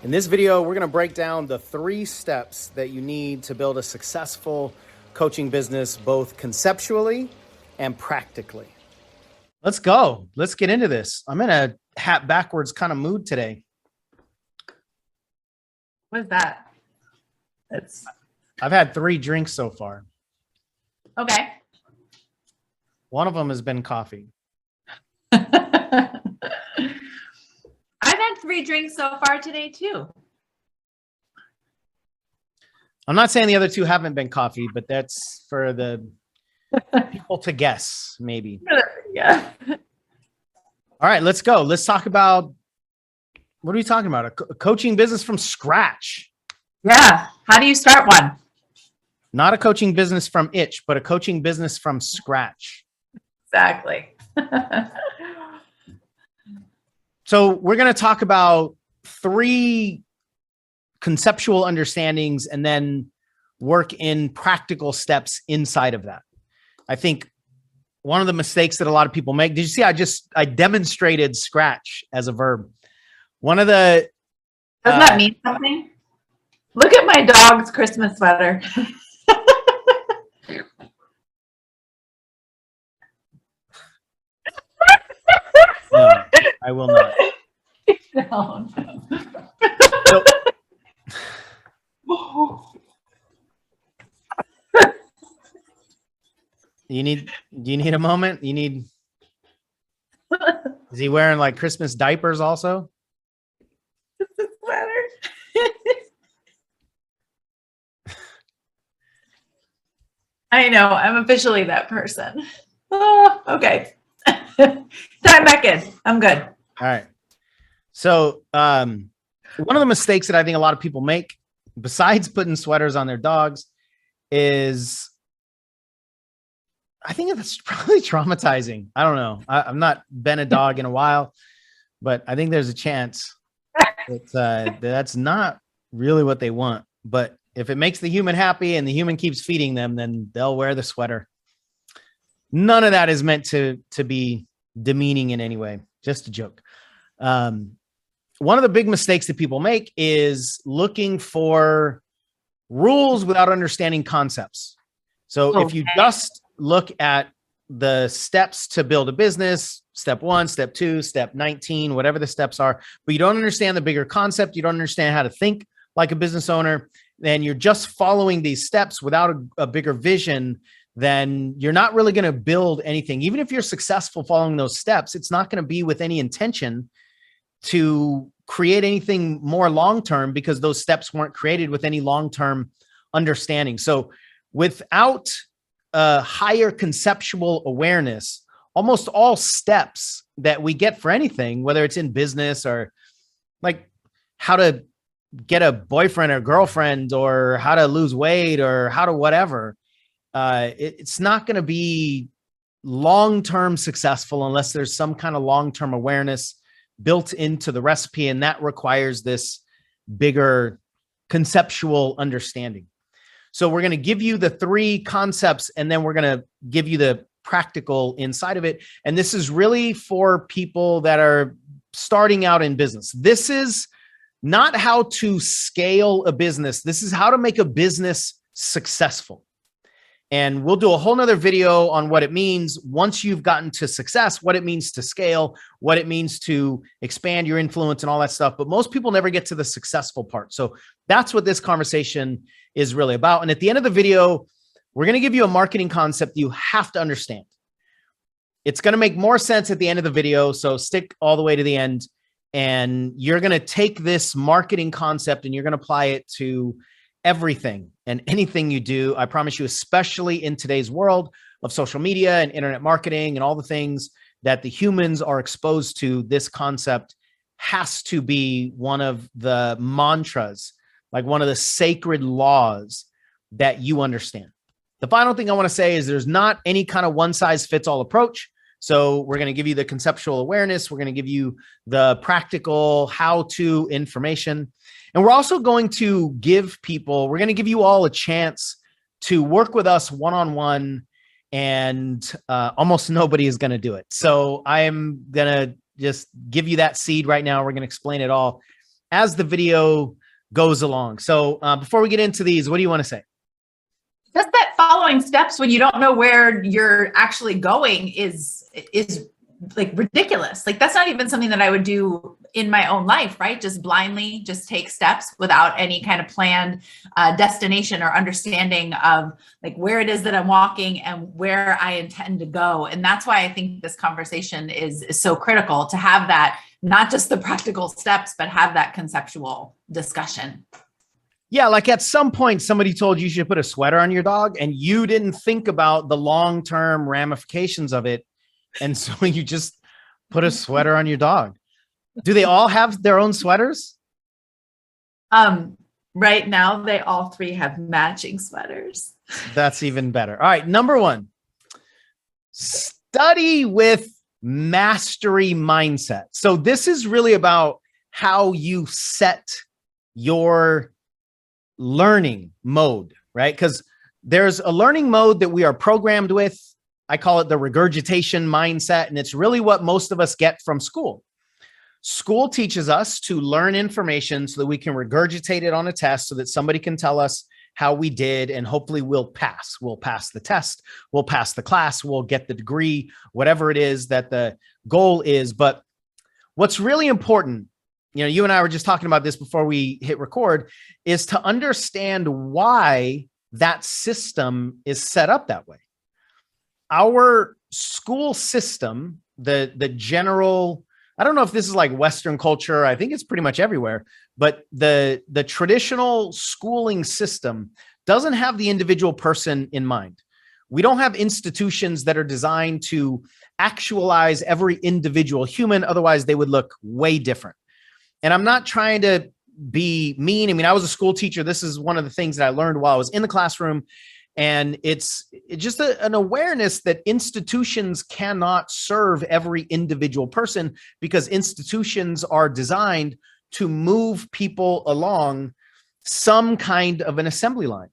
In this video, we're gonna break down the 3 steps that you need to build a successful coaching business, both conceptually and practically. Let's go. Let's get into this. I'm in a hat backwards kind of mood today. What is that? I've had 3 drinks so far. Okay. One of them has been coffee. I've had 3 drinks so far today too. I'm not saying the other 2 haven't been coffee, but that's for the people to guess, maybe. Yeah. All right, let's go. Let's talk about, what are we talking about? A coaching business from scratch. Yeah. How do you start one? Not a coaching business from itch, but a coaching business from scratch. Exactly. So we're going to talk about 3 conceptual understandings and then work in practical steps inside of that. I think one of the mistakes that a lot of people make, did you see, I demonstrated scratch as a verb. One of the, Doesn't that mean something? Look at my dog's Christmas sweater. No, I will not. No. So, do you need a moment? Is he wearing like Christmas diapers also? Sweater. I know. I'm officially that person. Oh, okay. Time back in. I'm good. All right. So one of the mistakes that I think a lot of people make, besides putting sweaters on their dogs, is I think that's probably traumatizing. I don't know. I've not been a dog in a while, but I think there's a chance that that's not really what they want. But if it makes the human happy and the human keeps feeding them, then they'll wear the sweater. None of that is meant to be demeaning in any way. Just a joke. One of the big mistakes that people make is looking for rules without understanding concepts. So if you just look at the steps to build a business, step 1, step 2, step 19, whatever the steps are, but you don't understand the bigger concept, you don't understand how to think like a business owner, then you're just following these steps without a bigger vision, then you're not really going to build anything. Even if you're successful following those steps, it's not going to be with any intention to create anything more long-term, because those steps weren't created with any long-term understanding. So without a higher conceptual awareness, almost all steps that we get for anything, whether it's in business or like how to get a boyfriend or girlfriend or how to lose weight or how to whatever, it's not going to be long-term successful unless there's some kind of long-term awareness built into the recipe. And that requires this bigger conceptual understanding. So we're going to give you the 3 concepts, and then we're going to give you the practical inside of it. And this is really for people that are starting out in business. This is not how to scale a business. This is how to make a business successful. And we'll do a whole nother video on what it means once you've gotten to success, what it means to scale, what it means to expand your influence and all that stuff. But most people never get to the successful part. So that's what this conversation is really about. And at the end of the video, we're going to give you a marketing concept you have to understand. It's going to make more sense at the end of the video. So stick all the way to the end, and you're going to take this marketing concept and you're going to apply it to everything and anything you do. I promise you, especially in today's world of social media and internet marketing and all the things that the humans are exposed to, this concept has to be one of the mantras, like one of the sacred laws that you understand. The final thing I want to say is there's not any kind of one size fits all approach. So we're going to give you the conceptual awareness. We're going to give you the practical how-to information. And we're also going to give people, we're going to give you all a chance to work with us one-on-one, and almost nobody is going to do it. So I'm going to just give you that seed right now. We're going to explain it all as the video goes along. So before we get into these, what do you want to say? Just that following steps when you don't know where you're actually going is like ridiculous. Like that's not even something that I would do in my own life, right? Just blindly just take steps without any kind of planned destination or understanding of like where it is that I'm walking and where I intend to go. And that's why I think this conversation is so critical, to have that, not just the practical steps, but have that conceptual discussion. Yeah, like at some point, somebody told you should put a sweater on your dog and you didn't think about the long-term ramifications of it. And so you just put a sweater on your dog. Do they all have their own sweaters? Right now, they all three have matching sweaters. That's even better. All right. Number one, study with mastery mindset. So this is really about how you set your learning mode, right? Because there's a learning mode that we are programmed with. I call it the regurgitation mindset. And it's really what most of us get from school. School teaches us to learn information so that we can regurgitate it on a test so that somebody can tell us how we did, and hopefully we'll pass. We'll pass the test, we'll pass the class, we'll get the degree, whatever it is that the goal is. But what's really important, you and I were just talking about this before we hit record, is to understand why that system is set up that way. Our school system, the general, I don't know if this is like Western culture, I think it's pretty much everywhere, but the traditional schooling system doesn't have the individual person in mind. We don't have institutions that are designed to actualize every individual human. Otherwise, they would look way different. And I'm not trying to be mean. I mean, I was a school teacher. This is one of the things that I learned while I was in the classroom. And it's just an awareness that institutions cannot serve every individual person, because institutions are designed to move people along some kind of an assembly line.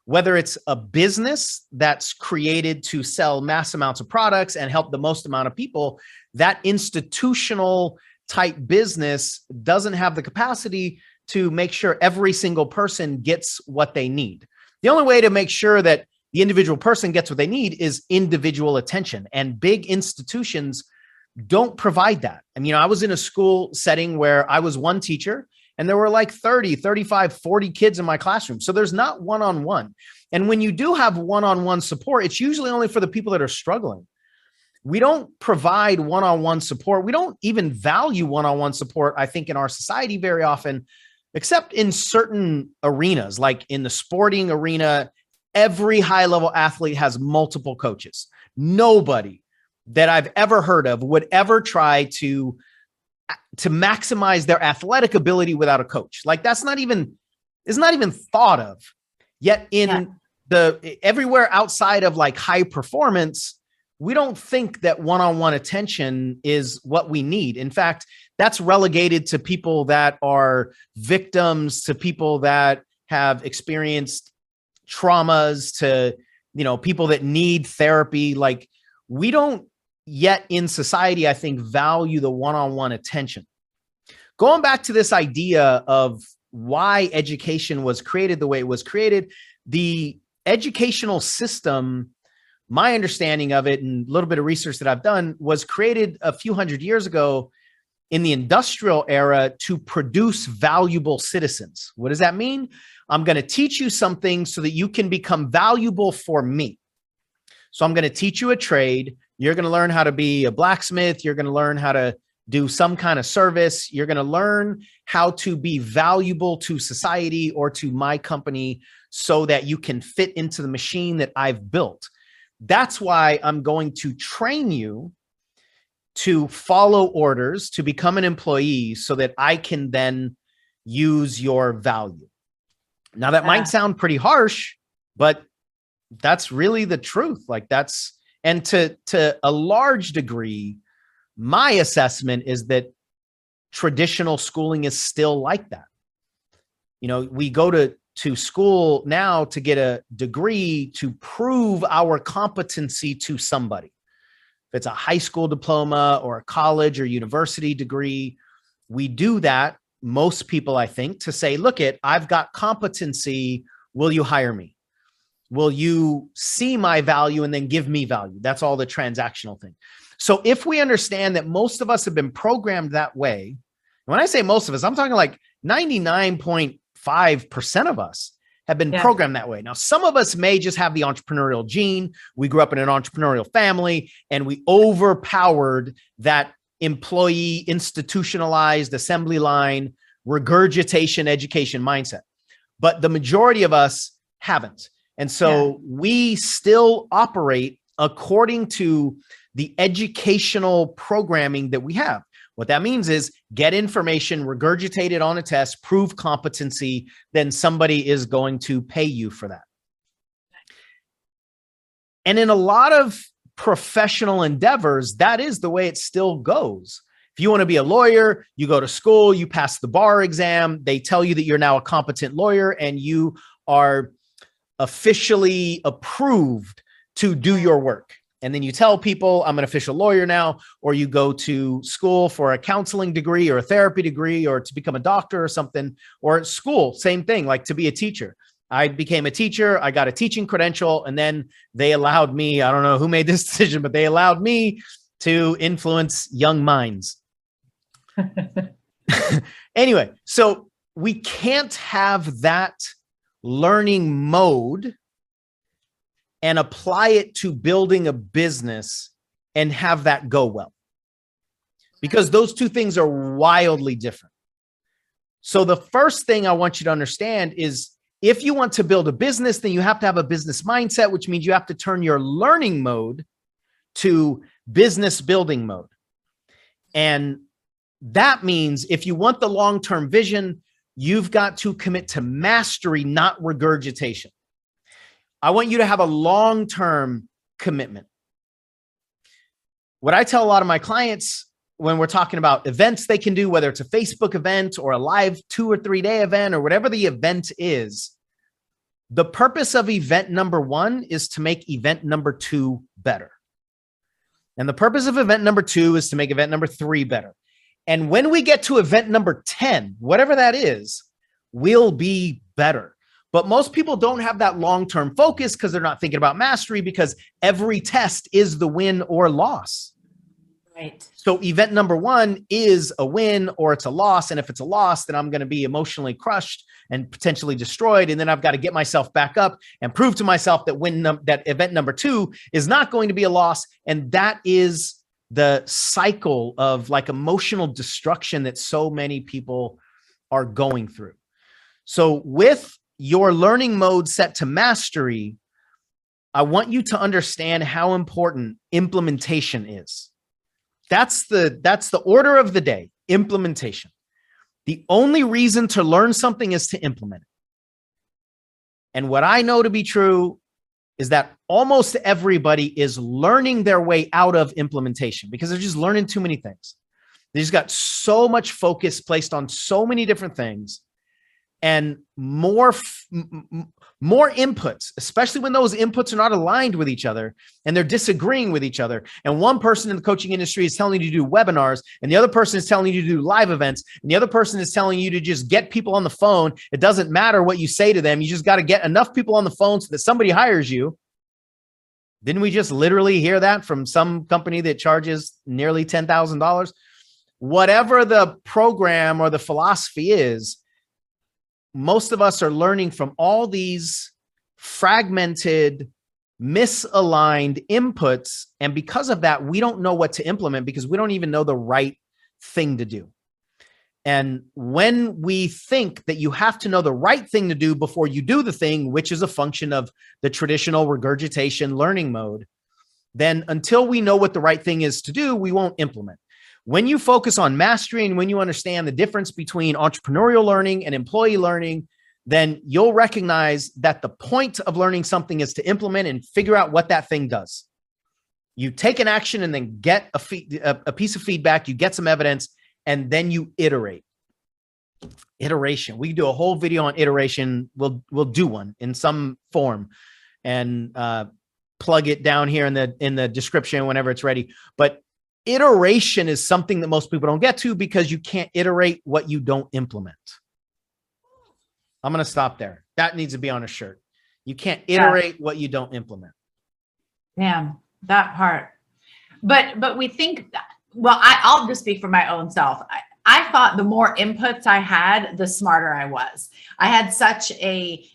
Whether it's a business that's created to sell mass amounts of products and help the most amount of people, that institutional type business doesn't have the capacity to make sure every single person gets what they need. The only way to make sure that the individual person gets what they need is individual attention, and big institutions don't provide that. I mean, I was in a school setting where I was one teacher and there were like 30, 35, 40 kids in my classroom. So there's not one-on-one. And when you do have one-on-one support, it's usually only for the people that are struggling. We don't provide one-on-one support. We don't even value one-on-one support, I think, in our society very often, except in certain arenas, like in the sporting arena. Every high-level athlete has multiple coaches. Nobody that I've ever heard of would ever try to maximize their athletic ability without a coach. Like it's not even thought of. Yet in everywhere outside of like high performance, we don't think that one-on-one attention is what we need. In fact, that's relegated to people that are victims, to people that have experienced traumas, to, people that need therapy. Like, we don't yet in society, I think, value the one-on-one attention. Going back to this idea of why education was created the way it was created, the educational system, my understanding of it and a little bit of research that I've done, was created a few hundred years ago in the industrial era to produce valuable citizens. What does that mean? I'm going to teach you something so that you can become valuable for me. So I'm going to teach you a trade. You're going to learn how to be a blacksmith. You're going to learn how to do some kind of service. You're going to learn how to be valuable to society or to my company so that you can fit into the machine that I've built. That's why I'm going to train you to follow orders, to become an employee so that I can then use your value. Now that might sound pretty harsh, but that's really the truth. Like and to a large degree, my assessment is that traditional schooling is still like that. We go to school now to get a degree to prove our competency to somebody. If it's a high school diploma or a college or university degree, we do that most people, I think, to say, look, I've got competency. Will you hire me? Will you see my value and then give me value? That's all the transactional thing. So if we understand that most of us have been programmed that way, and when I say most of us, I'm talking like 99.5% of us have been programmed that way. Now, some of us may just have the entrepreneurial gene. We grew up in an entrepreneurial family and we overpowered that employee institutionalized assembly line regurgitation education mindset. But the majority of us haven't. And so we still operate according to the educational programming that we have. What that means is get information, regurgitate it on a test, prove competency, then somebody is going to pay you for that. And in a lot of professional endeavors, that is the way it still goes. If you want to be a lawyer, you go to school, you pass the bar exam, they tell you that you're now a competent lawyer and you are officially approved to do your work. And then you tell people, I'm an official lawyer now, or you go to school for a counseling degree or a therapy degree or to become a doctor or something, or at school, same thing, like to be a teacher. I became a teacher, I got a teaching credential, and then they allowed me, I don't know who made this decision, but they allowed me to influence young minds. Anyway, so we can't have that learning mode and apply it to building a business and have that go well, because those two things are wildly different. So the first thing I want you to understand is if you want to build a business, then you have to have a business mindset, which means you have to turn your learning mode to business building mode. And that means if you want the long-term vision, you've got to commit to mastery, not regurgitation. I want you to have a long-term commitment. What I tell a lot of my clients when we're talking about events they can do, whether it's a Facebook event or a live 2 or 3 day event or whatever the event is, the purpose of event number 1 is to make event number 2 better. And the purpose of event number 2 is to make event number 3 better. And when we get to event number 10, whatever that is, we'll be better. But most people don't have that long-term focus because they're not thinking about mastery, because every test is the win or loss. Right. So event number 1 is a win or it's a loss. And if it's a loss, then I'm going to be emotionally crushed and potentially destroyed. And then I've got to get myself back up and prove to myself that that event number 2 is not going to be a loss. And that is the cycle of like emotional destruction that so many people are going through. So with your learning mode set to mastery, I want you to understand how important implementation is. That's the order of the day, implementation. The only reason to learn something is to implement it. And what I know to be true is that almost everybody is learning their way out of implementation because they're just learning too many things. They just got so much focus placed on so many different things, and more inputs, especially when those inputs are not aligned with each other and they're disagreeing with each other. And one person in the coaching industry is telling you to do webinars, and the other person is telling you to do live events, and the other person is telling you to just get people on the phone. It doesn't matter what you say to them. You just got to get enough people on the phone so that somebody hires you. Didn't we just literally hear that from some company that charges nearly $10,000? Whatever the program or the philosophy is, most of us are learning from all these fragmented, misaligned inputs. And because of that, we don't know what to implement because we don't even know the right thing to do. And when we think that you have to know the right thing to do before you do the thing, which is a function of the traditional regurgitation learning mode, then until we know what the right thing is to do, we won't implement. When you focus on mastery and when you understand the difference between entrepreneurial learning and employee learning, then you'll recognize that the point of learning something is to implement and figure out what that thing does. You take an action and then get a piece of feedback, you get some evidence, and then you iterate. Iteration. We do a whole video on iteration. We'll do one in some form and plug it down here in the description whenever it's ready. But iteration is something that most people don't get to because you can't iterate what you don't implement. I'm going to stop there. That needs to be on a shirt. You can't iterate what you don't implement. Damn, that part. But we think that, well, I'll just speak for my own self. I thought the more inputs I had, the smarter I was. I had such a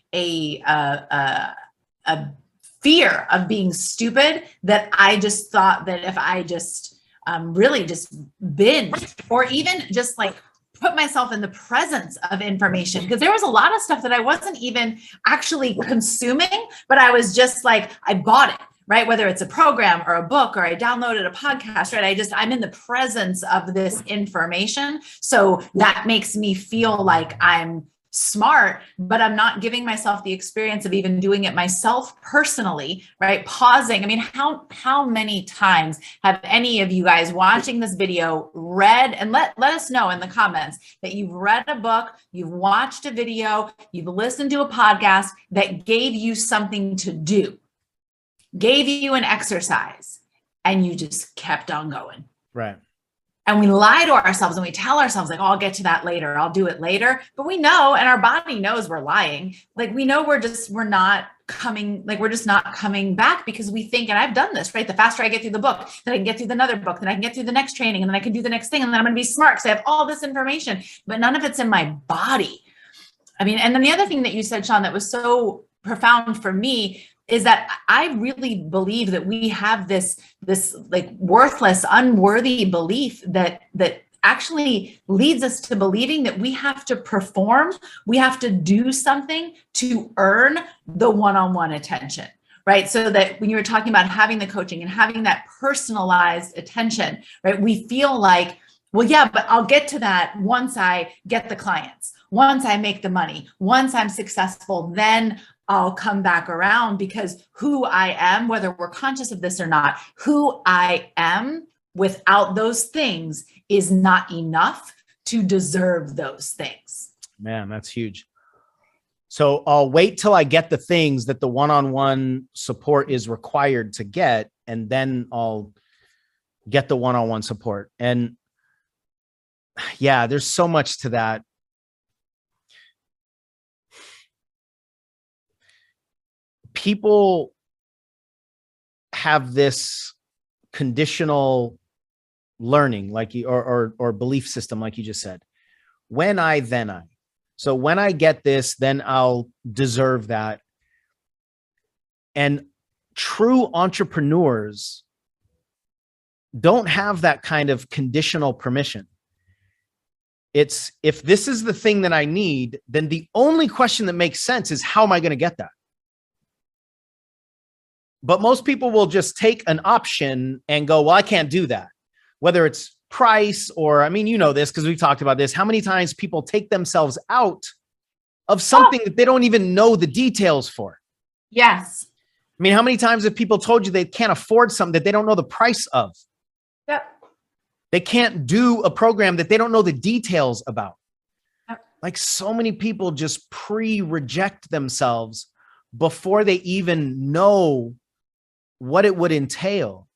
fear of being stupid that I just thought that if I just really just binge or even just like put myself in the presence of information, because there was a lot of stuff that I wasn't even actually consuming, but I was just like, I bought it. Right? Whether it's a program or a book, or I downloaded a podcast, right? I'm in the presence of this information. So that makes me feel like I'm smart, but I'm not giving myself the experience of even doing it myself personally, right? Pausing. I mean, how many times have any of you guys watching this video read, and let us know in the comments that you've read a book, you've watched a video, you've listened to a podcast that gave you something to do, gave you an exercise, and you just kept on going. Right. And we lie to ourselves and we tell ourselves like, oh, I'll get to that later. I'll do it later. But we know, and our body knows we're lying. Like we know we're just not coming back because we think, and I've done this, right? The faster I get through the book, then I can get through another book, then I can get through the next training, and then I can do the next thing. And then I'm going to be smart because I have all this information, but none of it's in my body. I mean, and then the other thing that you said, Sean, that was so profound for me is that I really believe that we have this like worthless, unworthy belief that actually leads us to believing that we have to perform, we have to do something to earn the one-on-one attention, right? So that when you were talking about having the coaching and having that personalized attention, right? We feel like, well, yeah, but I'll get to that once I get the clients, once I make the money, once I'm successful, then I'll come back around, because who I am, whether we're conscious of this or not, who I am without those things is not enough to deserve those things. Man, that's huge. So I'll wait till I get the things that the one-on-one support is required to get, and then I'll get the one-on-one support. And yeah, there's so much to that. People have this conditional learning, like you, or belief system, like you just said. When I, then I. So when I get this, then I'll deserve that. And true entrepreneurs don't have that kind of conditional permission. It's, if this is the thing that I need, then the only question that makes sense is, how am I going to get that? But most people will just take an option and go, well, I can't do that. Whether it's price or, I mean, you know this because we've talked about this. How many times people take themselves out of something that they don't even know the details for? Yes. I mean, how many times have people told you they can't afford something that they don't know the price of? Yep. They can't do a program that they don't know the details about. Yep. Like so many people just pre-reject themselves before they even know what it would entail.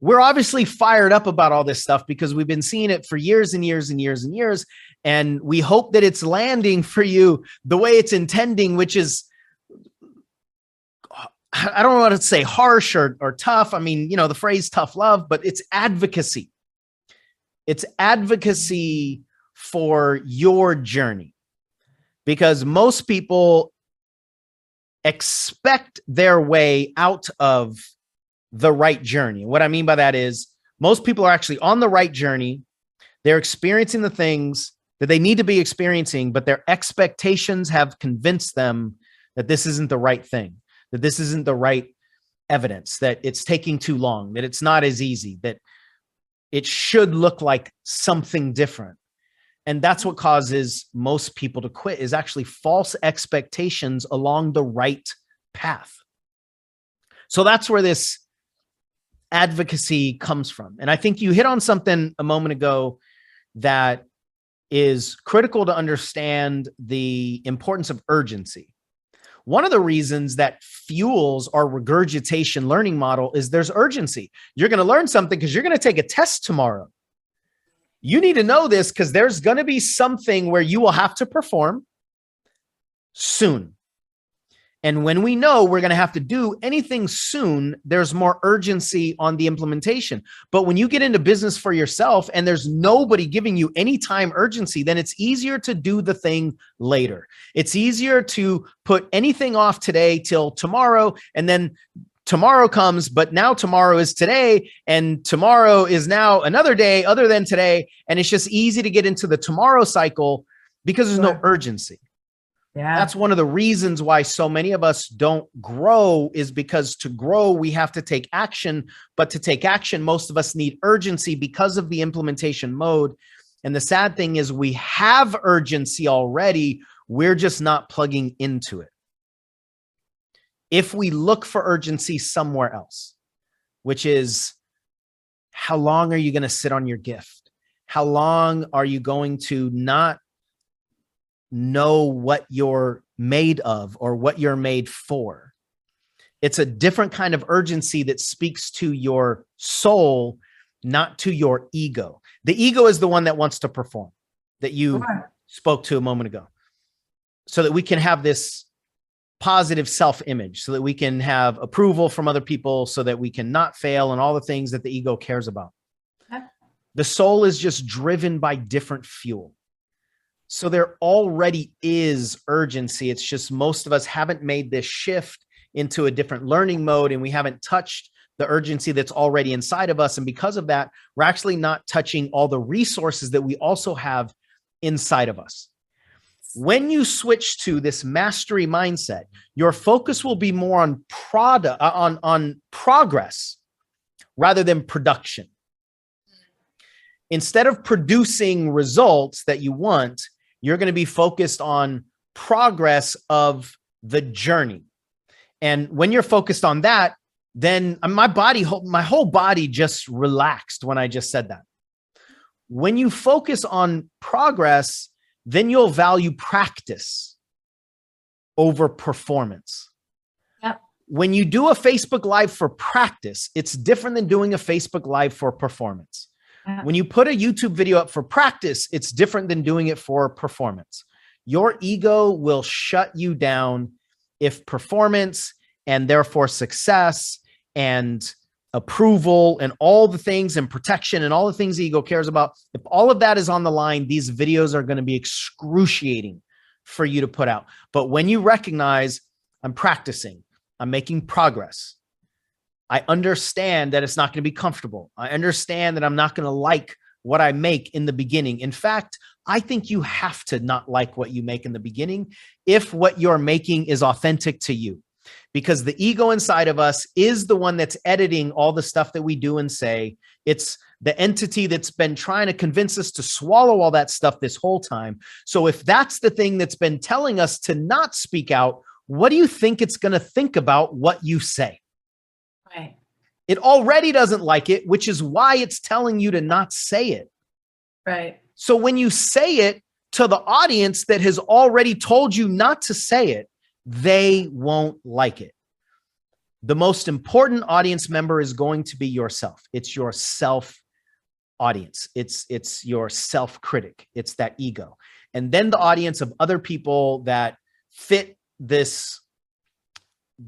We're obviously fired up about all this stuff because we've been seeing it for years and years and years and years. And we hope that it's landing for you the way it's intending, which is, I don't want to say harsh or tough. I mean, you know, the phrase tough love, but it's advocacy. It's advocacy for your journey, because most people expect their way out of the right journey. What I mean by that is most people are actually on the right journey. They're experiencing the things that they need to be experiencing, but their expectations have convinced them that this isn't the right thing, that this isn't the right evidence, that it's taking too long, that it's not as easy, that it should look like something different. And that's what causes most people to quit, is actually false expectations along the right path. So that's where this advocacy comes from. And I think you hit on something a moment ago that is critical to understand: the importance of urgency. One of the reasons that fuels our regurgitation learning model is there's urgency. You're going to learn something because you're going to take a test tomorrow. You need to know this because there's going to be something where you will have to perform soon. And when we know we're going to have to do anything soon, there's more urgency on the implementation. But when you get into business for yourself and there's nobody giving you any time urgency, then it's easier to do the thing later. It's easier to put anything off today till tomorrow, and then tomorrow comes, but now tomorrow is today, and tomorrow is now another day other than today. And it's just easy to get into the tomorrow cycle because there's no urgency. Yeah. That's one of the reasons why so many of us don't grow, is because to grow, we have to take action. But to take action, most of us need urgency because of the implementation mode. And the sad thing is we have urgency already. We're just not plugging into it. If we look for urgency somewhere else, which is, how long are you going to sit on your gift? How long are you going to not know what you're made of or what you're made for? It's a different kind of urgency that speaks to your soul, not to your ego. The ego is the one that wants to perform, that you spoke to a moment ago, so that we can have this positive self-image, so that we can have approval from other people, so that we can not fail, and all the things that the ego cares about. The soul is just driven by different fuel. So there already is urgency. It's just most of us haven't made this shift into a different learning mode, and we haven't touched the urgency that's already inside of us. And because of that, we're actually not touching all the resources that we also have inside of us. When you switch to this mastery mindset, your focus will be more on progress rather than production. Instead of producing results that you want, you're going to be focused on progress of the journey. And when you're focused on that, then my whole body just relaxed when I just said that. When you focus on progress, then you'll value practice over performance. Yep. When you do a Facebook Live for practice, it's different than doing a Facebook Live for performance. When you put a YouTube video up for practice, it's different than doing it for performance. Your ego will shut you down if performance, and therefore success and approval and all the things, and protection and all the things the ego cares about, if all of that is on the line, these videos are going to be excruciating for you to put out. But when you recognize, I'm practicing, I'm making progress, I understand that it's not going to be comfortable. I understand that I'm not going to like what I make in the beginning. In fact, I think you have to not like what you make in the beginning if what you're making is authentic to you, because the ego inside of us is the one that's editing all the stuff that we do and say. It's the entity that's been trying to convince us to swallow all that stuff this whole time. So if that's the thing that's been telling us to not speak out, what do you think it's going to think about what you say? Right. It already doesn't like it, which is why it's telling you to not say it. Right. So when you say it to the audience that has already told you not to say it, they won't like it. The most important audience member is going to be yourself. It's your self audience. It's your self critic. It's that ego. And then the audience of other people that fit this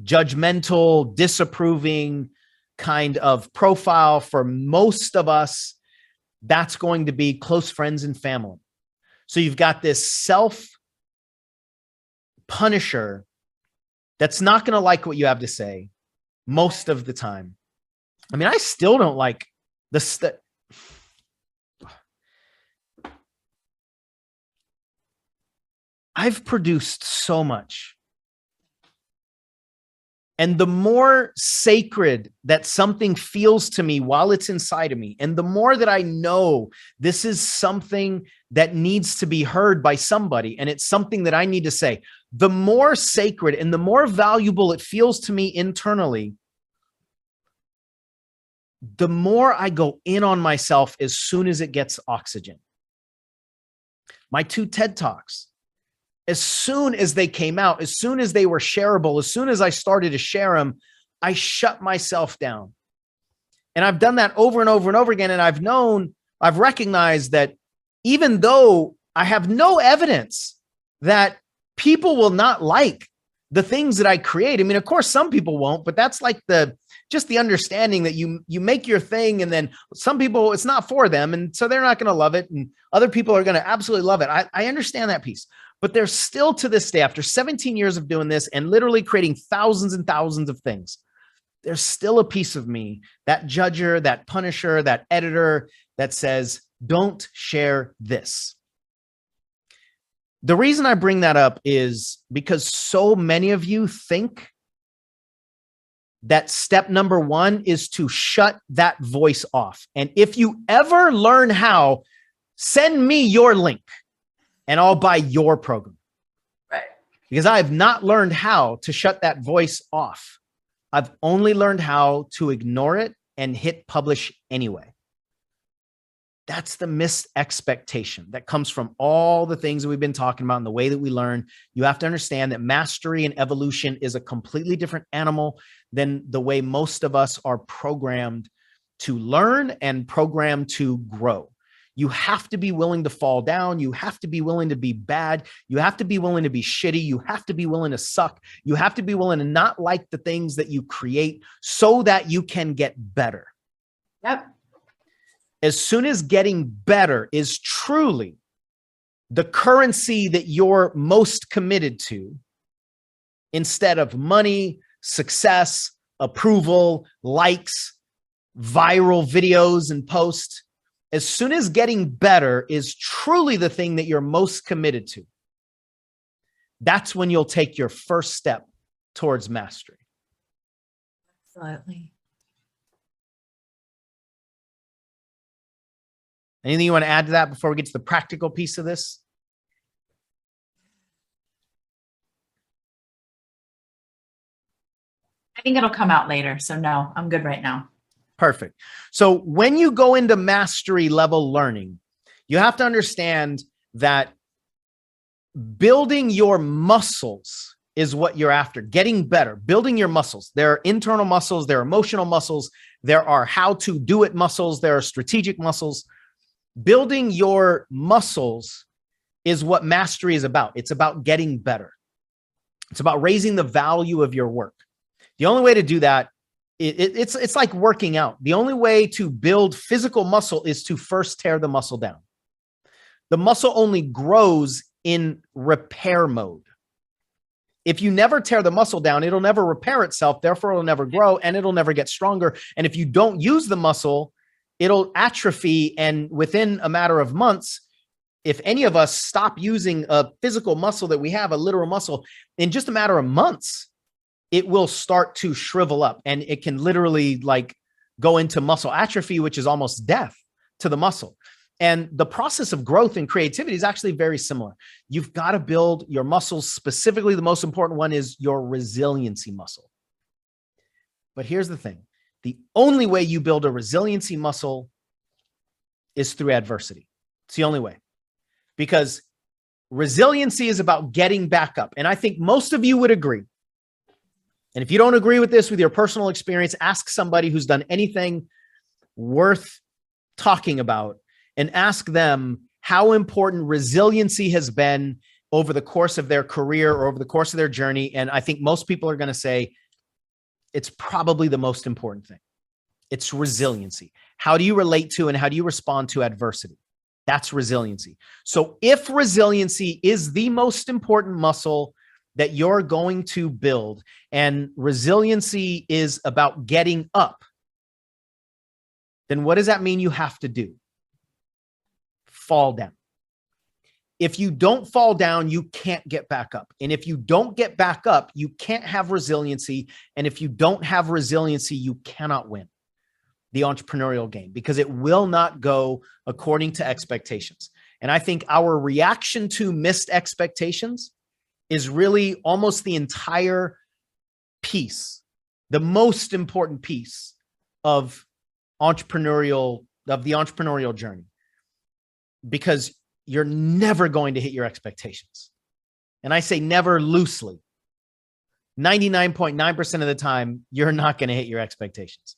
judgmental, disapproving kind of profile. For most of us, that's going to be close friends and family. So you've got this self punisher that's not going to like what you have to say most of the time. I mean, I still don't like the I've produced so much. And the more sacred that something feels to me while it's inside of me, and the more that I know this is something that needs to be heard by somebody, and it's something that I need to say, the more sacred and the more valuable it feels to me internally, the more I go in on myself as soon as it gets oxygen. My 2 TED Talks, as soon as they came out, as soon as they were shareable, as soon as I started to share them, I shut myself down. And I've done that over and over and over again. And I've recognized that even though I have no evidence that people will not like the things that I create. I mean, of course, some people won't, but that's like just the understanding that you make your thing, and then some people, it's not for them. And so they're not going to love it. And other people are going to absolutely love it. I understand that piece, but there's still, to this day, after 17 years of doing this and literally creating thousands and thousands of things, there's still a piece of me, that judger, that punisher, that editor, that says, don't share this. The reason I bring that up is because so many of you think that step number one is to shut that voice off. And if you ever learn how, send me your link and I'll buy your program. Right. Because I have not learned how to shut that voice off. I've only learned how to ignore it and hit publish anyway. That's the missed expectation that comes from all the things that we've been talking about and the way that we learn. You have to understand that mastery and evolution is a completely different animal than the way most of us are programmed to learn and programmed to grow. You have to be willing to fall down. You have to be willing to be bad. You have to be willing to be shitty. You have to be willing to suck. You have to be willing to not like the things that you create so that you can get better. Yep. As soon as getting better is truly the currency that you're most committed to, instead of money, success, approval, likes, viral videos and posts, as soon as getting better is truly the thing that you're most committed to, that's when you'll take your first step towards mastery. Absolutely. Anything you want to add to that before we get to the practical piece of this? I think it'll come out later. So no, I'm good right now. Perfect. So when you go into mastery level learning, you have to understand that building your muscles is what you're after. Getting better, building your muscles. There are internal muscles, there are emotional muscles, there are how to do it muscles, there are strategic muscles. Building your muscles is what mastery is about. It's about getting better. It's about raising the value of your work. The only way to do that, it's like working out. The only way to build physical muscle is to first tear the muscle down. The muscle only grows in repair mode. If you never tear the muscle down, it'll never repair itself. Therefore, it'll never grow and it'll never get stronger. And if you don't use the muscle, it'll atrophy. And within a matter of months, if any of us stop using a physical muscle that we have, a literal muscle, in just a matter of months, it will start to shrivel up and it can literally like go into muscle atrophy, which is almost death to the muscle. And the process of growth and creativity is actually very similar. You've got to build your muscles. Specifically, the most important one is your resiliency muscle. But here's the thing. The only way you build a resiliency muscle is through adversity. It's the only way, because resiliency is about getting back up. And I think most of you would agree. And if you don't agree with this with your personal experience, ask somebody who's done anything worth talking about and ask them how important resiliency has been over the course of their career or over the course of their journey. And I think most people are going to say, it's probably the most important thing. It's resiliency. How do you relate to and how do you respond to adversity? That's resiliency. So if resiliency is the most important muscle that you're going to build, and resiliency is about getting up, then what does that mean you have to do? Fall down. If you don't fall down, you can't get back up. And if you don't get back up, you can't have resiliency. And if you don't have resiliency, you cannot win the entrepreneurial game, because it will not go according to expectations. And I think our reaction to missed expectations is really almost the entire piece, the most important piece of the entrepreneurial journey, because you're never going to hit your expectations. And I say never loosely. 99.9% of the time, you're not going to hit your expectations.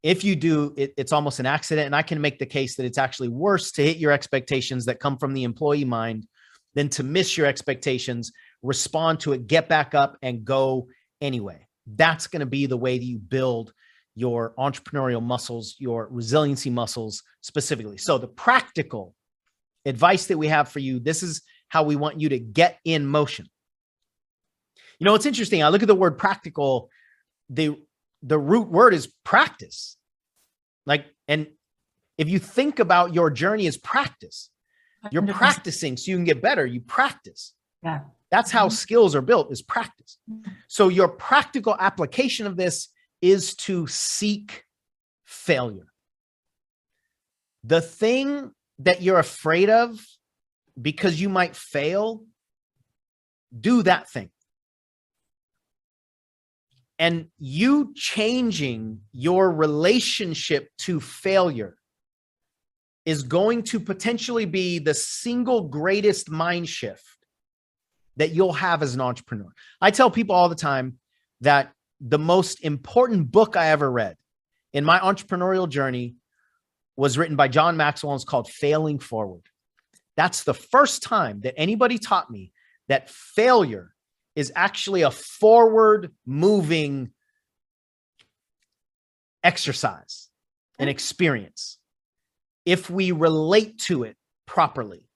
If you do, it's almost an accident. And I can make the case that it's actually worse to hit your expectations that come from the employee mind than to miss your expectations, respond to it, get back up, and go anyway. That's going to be the way that you build your entrepreneurial muscles, your resiliency muscles specifically. So the practical advice that we have for you, this is how we want you to get in motion. You know, it's interesting. I look at the word practical. The root word is practice. Like, and if you think about your journey as practice, you're 100%. practicing so you can get better. You practice. Yeah. That's how skills are built, is practice. So your practical application of this is to seek failure. The thing that you're afraid of because you might fail, do that thing. And you changing your relationship to failure is going to potentially be the single greatest mind shift that you'll have as an entrepreneur. I tell people all the time that the most important book I ever read in my entrepreneurial journey was written by John Maxwell, and it's called Failing Forward. That's the first time that anybody taught me that failure is actually a forward moving exercise, an experience. If we relate to it properly,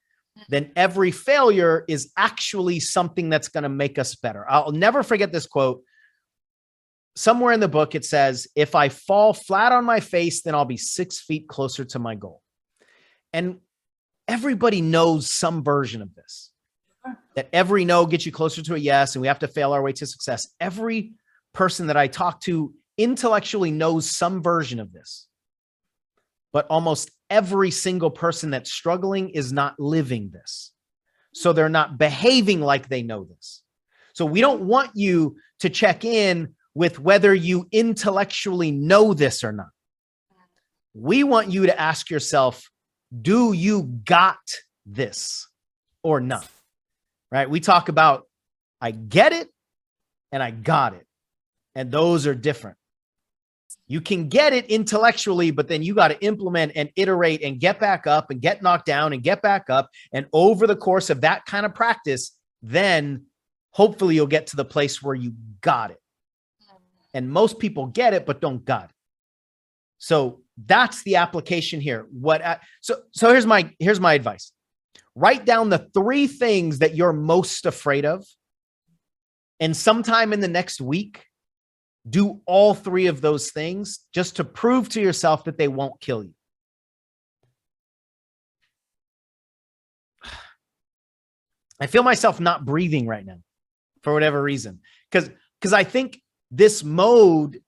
then every failure is actually something that's going to make us better. I'll never forget this quote. Somewhere in the book, it says, if I fall flat on my face, then I'll be 6 feet closer to my goal. And everybody knows some version of this, that every no gets you closer to a yes, and we have to fail our way to success. Every person that I talk to intellectually knows some version of this, but almost every single person that's struggling is not living this. So they're not behaving like they know this. So we don't want you to check in with whether you intellectually know this or not. We want you to ask yourself, do you got this or not? Right? We talk about, I get it and I got it. And those are different. You can get it intellectually, but then you got to implement and iterate and get back up and get knocked down and get back up. And over the course of that kind of practice, then hopefully you'll get to the place where you got it. And most people get it, but don't got it. So that's the application here. So here's my advice. Write down the 3 things that you're most afraid of. And sometime in the next week, do all 3 of those things just to prove to yourself that they won't kill you. I feel myself not breathing right now for whatever reason. Because I think this mode,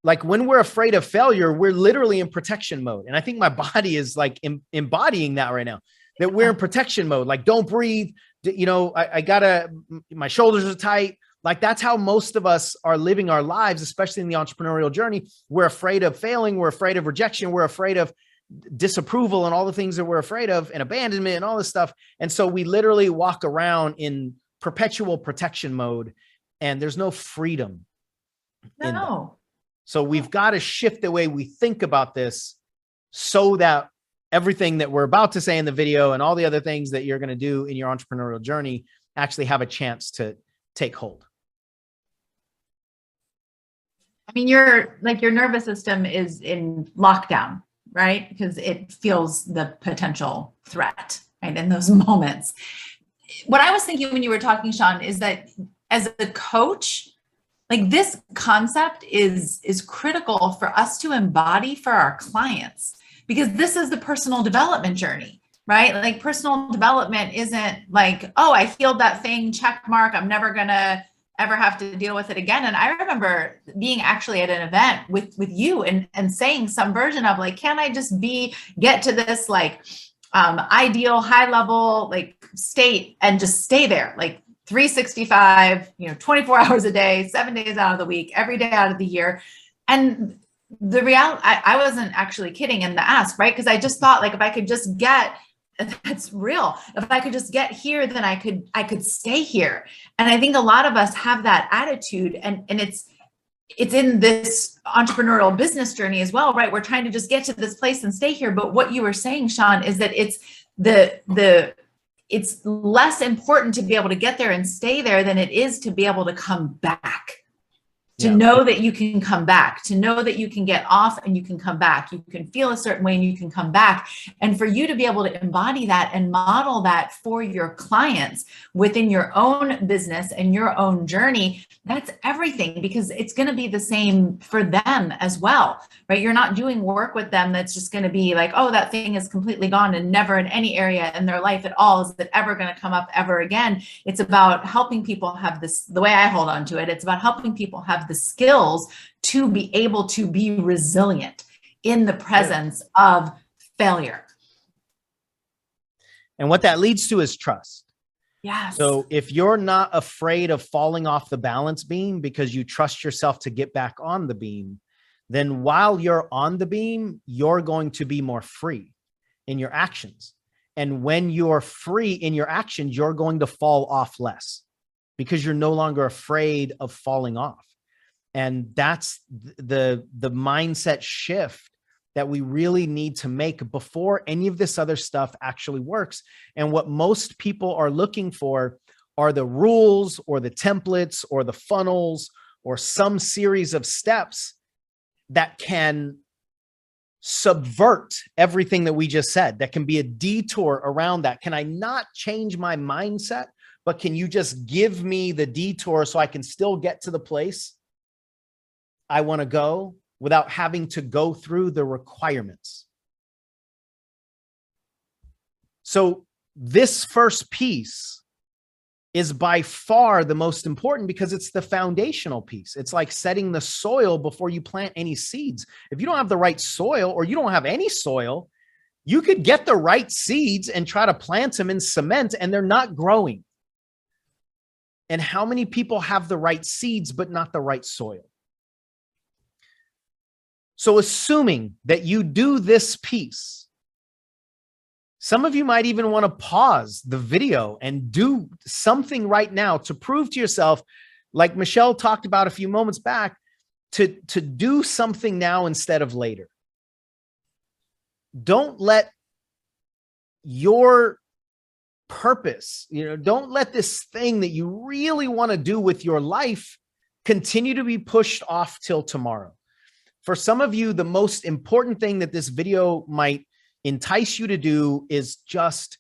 like when we're afraid of failure, we're literally in protection mode. And I think my body is like embodying that right now, that we're in protection mode. Like, don't breathe. You know, my shoulders are tight. Like, that's how most of us are living our lives, especially in the entrepreneurial journey. We're afraid of failing. We're afraid of rejection. We're afraid of disapproval and all the things that we're afraid of, and abandonment and all this stuff. And so we literally walk around in perpetual protection mode, and there's no freedom. No. So we've got to shift the way we think about this so that everything that we're about to say in the video and all the other things that you're going to do in your entrepreneurial journey actually have a chance to take hold. I mean, your nervous system is in lockdown, right? Because it feels the potential threat, right? In those moments. What I was thinking when you were talking, Sean, is that as a coach, like, this concept is critical for us to embody for our clients, because this is the personal development journey, right? Like, personal development isn't like, oh, I healed that thing, check mark, I'm never gonna ever have to deal with it again. And I remember being actually at an event with you and saying some version of like, can I just get to this like ideal high level like state and just stay there, like 365, 24 hours a day, 7 days out of the week, every day out of the year. And the reality, I wasn't actually kidding in the ask, right? Because I just thought, like, if I could just get That's real. If I could just get here, then I could stay here. And I think a lot of us have that attitude, and it's in this entrepreneurial business journey as well, right? We're trying to just get to this place and stay here. But what you were saying, Sean, is that it's less important to be able to get there and stay there than it is to be able to come back. To know that you can come back, to know that you can get off and you can come back. You can feel a certain way and you can come back. And for you to be able to embody that and model that for your clients within your own business and your own journey, that's everything, because it's going to be the same for them as well, right? You're not doing work with them that's just going to be like, oh, that thing is completely gone and never in any area in their life at all is it ever going to come up ever again. It's about helping people have this, the way I hold on to it, it's about helping people have the skills to be able to be resilient in the presence of failure. And what that leads to is trust. Yes. So if you're not afraid of falling off the balance beam because you trust yourself to get back on the beam, then while you're on the beam, you're going to be more free in your actions. And when you're free in your actions, you're going to fall off less because you're no longer afraid of falling off. And that's the mindset shift that we really need to make before any of this other stuff actually works. And what most people are looking for are the rules or the templates or the funnels or some series of steps that can subvert everything that we just said, that can be a detour around that. Can I not change my mindset, but can you just give me the detour so I can still get to the place I want to go without having to go through the requirements? So this first piece is by far the most important because it's the foundational piece. It's like setting the soil before you plant any seeds. If you don't have the right soil or you don't have any soil, you could get the right seeds and try to plant them in cement and they're not growing. And how many people have the right seeds but not the right soil? So assuming that you do this piece, some of you might even want to pause the video and do something right now to prove to yourself, like Michelle talked about a few moments back, to do something now instead of later. Don't let your purpose, don't let this thing that you really want to do with your life continue to be pushed off till tomorrow. For some of you, the most important thing that this video might entice you to do is just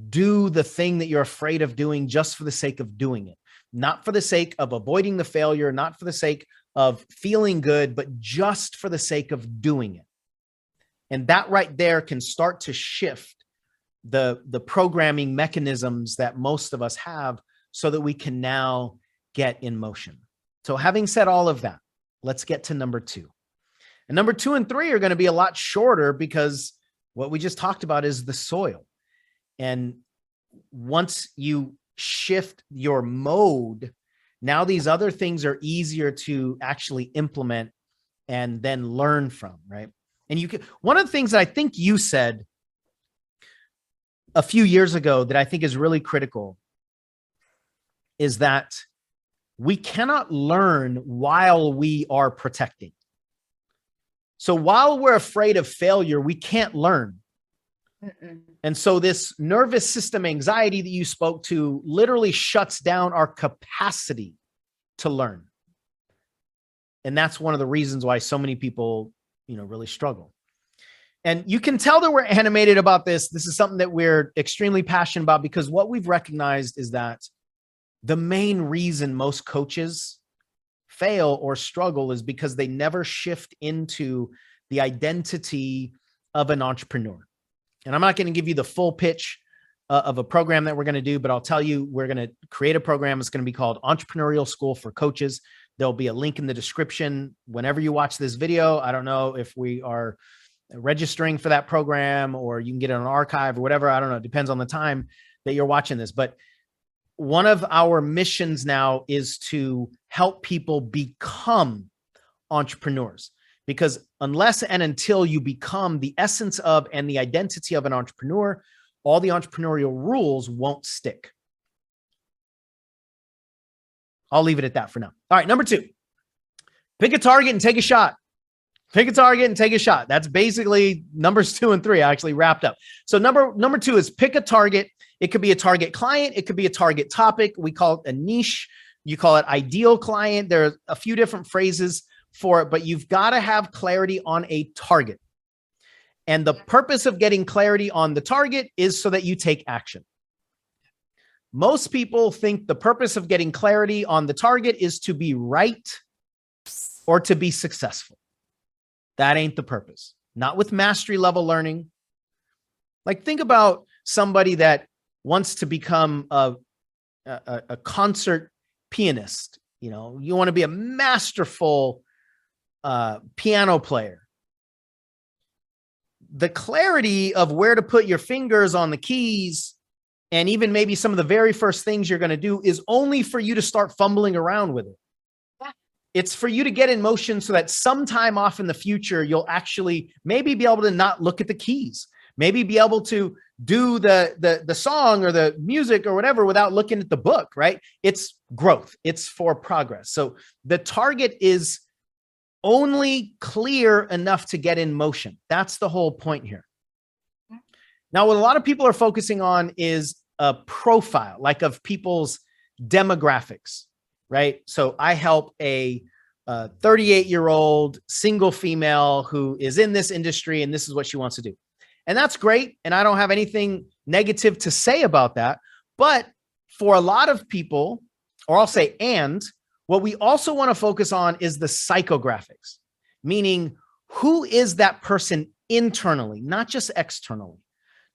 do the thing that you're afraid of doing just for the sake of doing it, not for the sake of avoiding the failure, not for the sake of feeling good, but just for the sake of doing it. And that right there can start to shift the programming mechanisms that most of us have so that we can now get in motion. So having said all of that, let's get to number 2. And number 2 and 3 are going to be a lot shorter because what we just talked about is the soil. And once you shift your mode, now these other things are easier to actually implement and then learn from, right? And you can, one of the things that I think you said a few years ago that I think is really critical is that we cannot learn while we are protecting. So while we're afraid of failure, we can't learn. And so this nervous system anxiety that you spoke to literally shuts down our capacity to learn. And that's one of the reasons why so many people, really struggle. And you can tell that we're animated about this. This is something that we're extremely passionate about because what we've recognized is that the main reason most coaches fail or struggle is because they never shift into the identity of an entrepreneur. And I'm not going to give you the full pitch of a program that we're going to do, but I'll tell you, we're going to create a program. It's going to be called Entrepreneurial School for Coaches. There'll be a link in the description. Whenever you watch this video, I don't know if we are registering for that program or you can get it on archive or whatever. I don't know. It depends on the time that you're watching this, but one of our missions now is to help people become entrepreneurs, because unless and until you become the essence of and the identity of an entrepreneur, all the entrepreneurial rules won't stick. I'll leave it at that for now. All right, number 2, pick a target and take a shot. Pick a target and take a shot. That's basically numbers 2 and 3 actually wrapped up. So number 2 is pick a target. It could be a target client. It could be a target topic. We call it a niche. You call it ideal client. There are a few different phrases for it, but you've got to have clarity on a target. And the purpose of getting clarity on the target is so that you take action. Most people think the purpose of getting clarity on the target is to be right or to be successful. That ain't the purpose. Not with mastery level learning. Like, think about somebody that wants to become a concert pianist. You know, you want to be a masterful piano player. The clarity of where to put your fingers on the keys, and even maybe some of the very first things you're going to do, is only for you to start fumbling around with it. Yeah. It's for you to get in motion so that sometime off in the future, you'll actually maybe be able to not look at the keys, maybe be able to do the song or the music or whatever without looking at the book, right? It's growth. It's for progress. So the target is only clear enough to get in motion. That's the whole point here. Now, what a lot of people are focusing on is a profile, like of people's demographics, right? So I help a 38-year-old single female who is in this industry, and this is what she wants to do. And that's great. And I don't have anything negative to say about that. But for a lot of people, or I'll say, and what we also want to focus on is the psychographics, meaning who is that person internally, not just externally.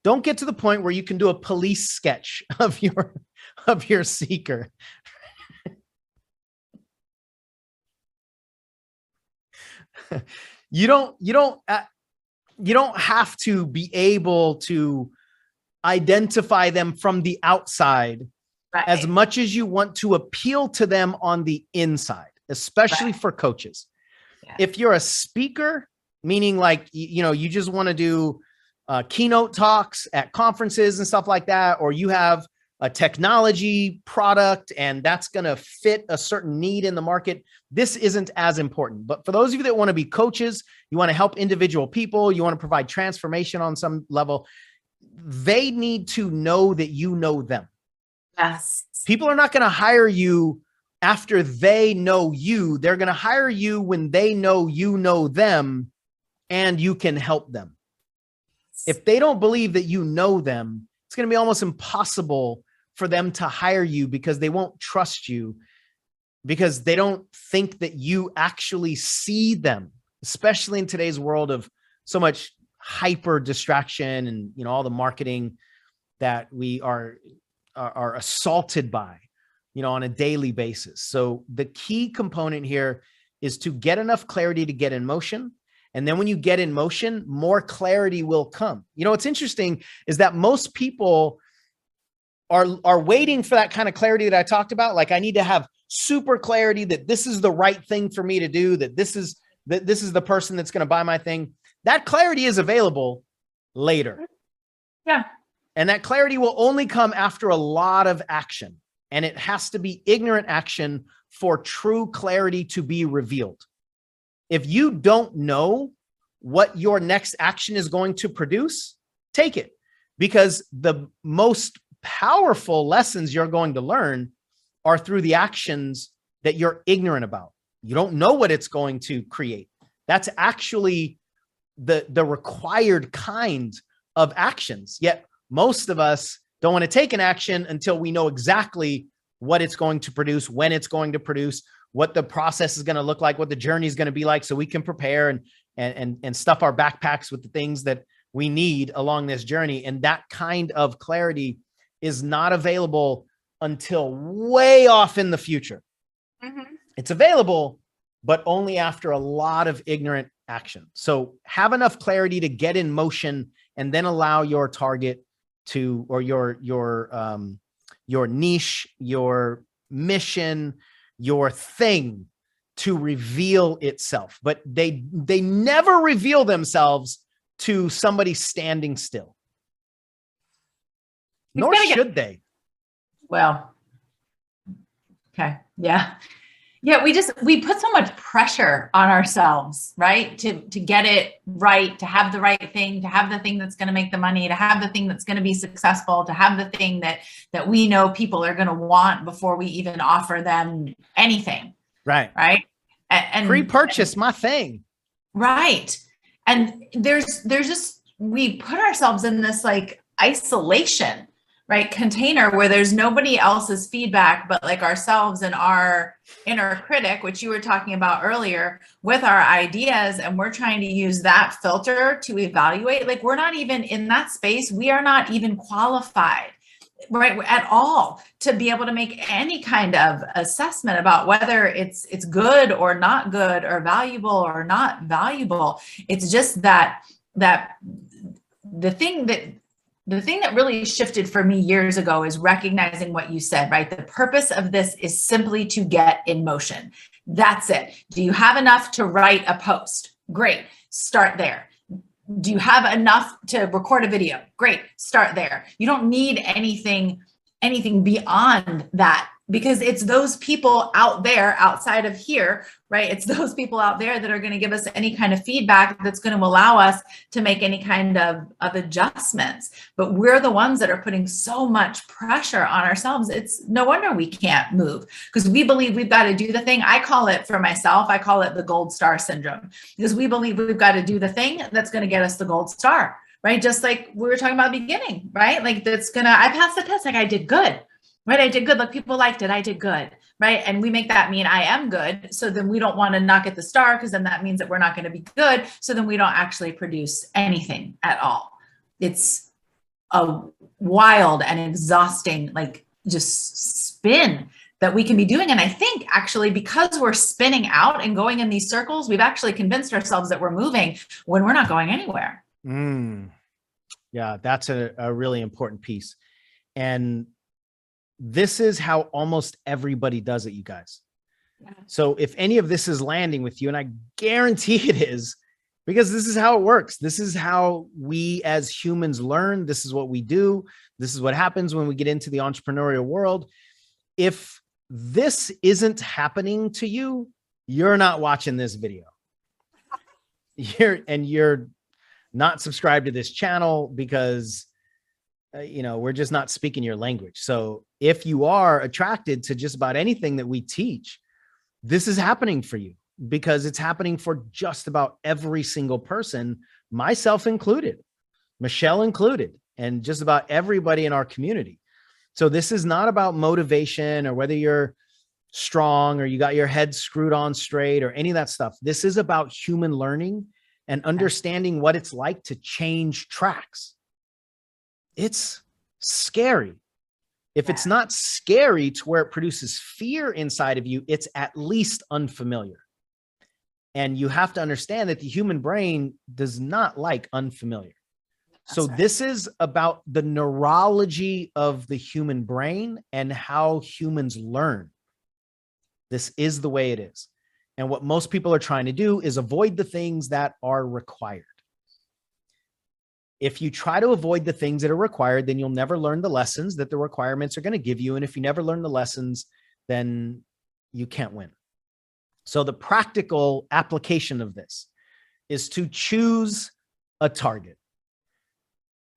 Don't get to the point where you can do a police sketch of your seeker. You don't have to be able to identify them from the outside, right, as much as you want to appeal to them on the inside, especially right, for coaches. Yeah. If you're a speaker, meaning like, you just want to do keynote talks at conferences and stuff like that, or you have a technology product and that's going to fit a certain need in the market, this isn't as important. But for those of you that want to be coaches, you want to help individual people, you want to provide transformation on some level, they need to know that you know them. Yes. People are not going to hire you after they know you. They're going to hire you when they know you know them and you can help them. If they don't believe that you know them, it's going to be almost impossible for them to hire you, because they won't trust you, because they don't think that you actually see them, especially in today's world of so much hyper distraction and, all the marketing that we are assaulted by, on a daily basis. So the key component here is to get enough clarity to get in motion. And then when you get in motion, more clarity will come. What's interesting is that most people are waiting for that kind of clarity that I talked about. Like, I need to have super clarity that this is the right thing for me to do, that this is the person that's going to buy my thing. That clarity is available later. Yeah. And that clarity will only come after a lot of action. And it has to be ignorant action for true clarity to be revealed. If you don't know what your next action is going to produce, take it, because the most powerful lessons you're going to learn are through the actions that you're ignorant about. You don't know what it's going to create. That's actually the required kind of actions. Yet most of us don't want to take an action until we know exactly what it's going to produce, when it's going to produce, what the process is going to look like, what the journey is going to be like, so we can prepare and stuff our backpacks with the things that we need along this journey. And that kind of clarity is not available until way off in the future. Mm-hmm. It's available, but only after a lot of ignorant action. So have enough clarity to get in motion, and then allow your target to, or your niche, your mission, your thing to reveal itself. But they never reveal themselves to somebody standing still. nor should they. Well, okay. Yeah. Yeah, we put so much pressure on ourselves, right? To get it right, to have the right thing, to have the thing that's going to make the money, to have the thing that's going to be successful, to have the thing that we know people are going to want before we even offer them anything. Right. Right. And pre-purchase my thing. Right. And there's just, we put ourselves in this like isolation, right, container where there's nobody else's feedback but like ourselves and our inner critic, which you were talking about earlier, with our ideas. And we're trying to use that filter to evaluate. Like, we're not even in that space. We are not even qualified, right, at all, to be able to make any kind of assessment about whether it's good or not good, or valuable or not valuable. It's just that the thing that really shifted for me years ago is recognizing what you said, right? The purpose of this is simply to get in motion. That's it. Do you have enough to write a post? Great. Start there. Do you have enough to record a video? Great. Start there. You don't need anything beyond that, because it's those people out there outside of here, right? It's those people out there that are going to give us any kind of feedback that's going to allow us to make any kind of adjustments. But we're the ones that are putting so much pressure on ourselves. It's no wonder we can't move, because we believe we've got to do the thing. I call it, for myself, I call it the gold star syndrome, because we believe we've got to do the thing that's going to get us the gold star, right? Just like we were talking about at the beginning, right? Like, I passed the test, like I did good. Right. I did good. Look, people liked it. I did good. Right. And we make that mean I am good. So then we don't want to not get the star, because then that means that we're not going to be good. So then we don't actually produce anything at all. It's a wild and exhausting, like, just spin that we can be doing. And I think actually, because we're spinning out and going in these circles, we've actually convinced ourselves that we're moving when we're not going anywhere. Yeah, that's a really important piece. And this is how almost everybody does it, you guys. So if any of this is landing with you, and I guarantee it is, because this is how it works. This is how we as humans learn. This is what we do. This is what happens when we get into the entrepreneurial world. If this isn't happening to you, you're not watching this video. You're not subscribed to this channel, because we're just not speaking your language. So if you are attracted to just about anything that we teach, this is happening for you, because it's happening for just about every single person, myself included, Michelle included, and just about everybody in our community. So this is not about motivation or whether you're strong or you got your head screwed on straight or any of that stuff. This is about human learning and understanding what it's like to change tracks. It's scary. If it's not scary to where it produces fear inside of you, it's at least unfamiliar. And you have to understand that the human brain does not like unfamiliar. So this is about the neurology of the human brain and how humans learn. This is the way it is. And what most people are trying to do is avoid the things that are required. If you try to avoid the things that are required, then you'll never learn the lessons that the requirements are going to give you. And if you never learn the lessons, then you can't win. So the practical application of this is to choose a target.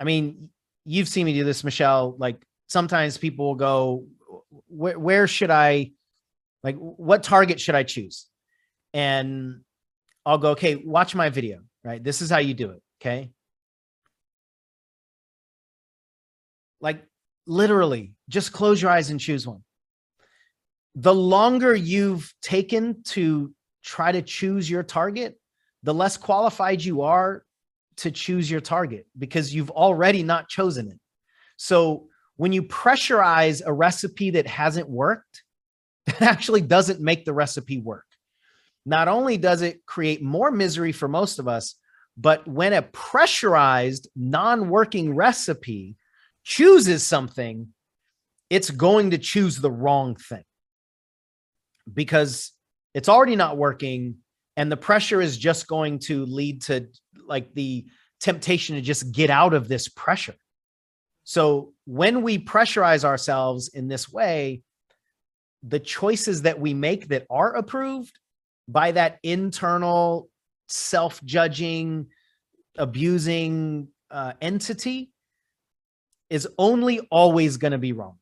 I mean, you've seen me do this, Michelle. Like, sometimes people will go, where should I, like, what target should I choose? And I'll go, okay, watch my video, right? This is how you do it. Okay. Like, literally, just close your eyes and choose one. The longer you've taken to try to choose your target, the less qualified you are to choose your target, because you've already not chosen it. So when you pressurize a recipe that hasn't worked, that actually doesn't make the recipe work. Not only does it create more misery for most of us, but when a pressurized, non-working recipe chooses something, it's going to choose the wrong thing, because it's already not working. And the pressure is just going to lead to, like, the temptation to just get out of this pressure. So when we pressurize ourselves in this way, the choices that we make that are approved by that internal self-judging, abusing entity is only always going to be wrong.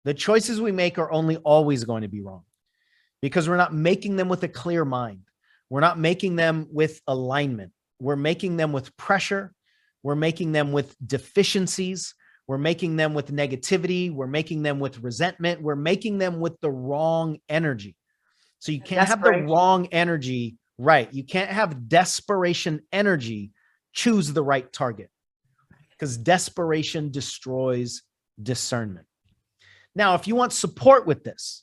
The choices we make are only always going to be wrong because we're not making them with a clear mind. We're not making them with alignment. We're making them with pressure. We're making them with deficiencies. We're making them with negativity. We're making them with resentment. We're making them with the wrong energy. So you can't have the wrong energy, right? You can't have desperation energy choose the right target because desperation destroys discernment. Now, if you want support with this,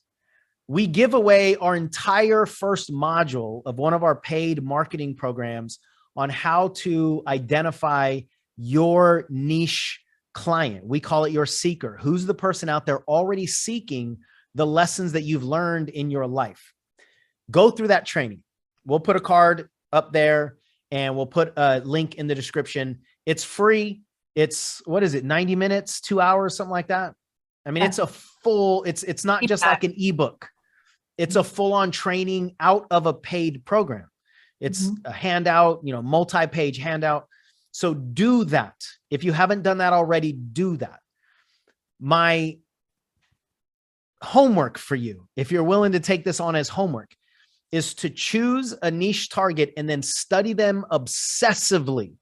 we give away our entire first module of one of our paid marketing programs on how to identify your niche client. We call it your seeker. Who's the person out there already seeking the lessons that you've learned in your life? Go through that training. We'll put a card up there and we'll put a link in the description. It's free. It's, what is it? 90 minutes, 2 hours, something like that. I mean, it's a full, it's not just like an ebook. It's a full-on training out of a paid program. It's a handout, you know, multi-page handout. So do that. If you haven't done that already, do that. My homework for you, if you're willing to take this on as homework, is to choose a niche target and then study them obsessively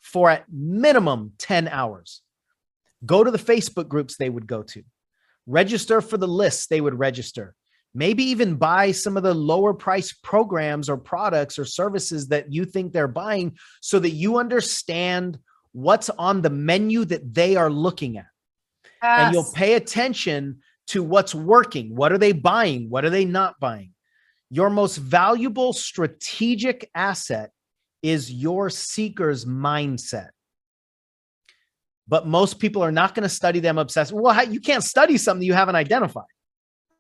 for at minimum 10 hours. Go to the Facebook groups they would go to. Register for the lists they would register. Maybe even buy some of the lower price programs or products or services that you think they're buying so that you understand what's on the menu that they are looking at. Yes. And you'll pay attention to what's working. What are they buying? What are they not buying? Your most valuable strategic asset is your seeker's mindset. But most people are not going to study them obsessively. Well, you can't study something you haven't identified.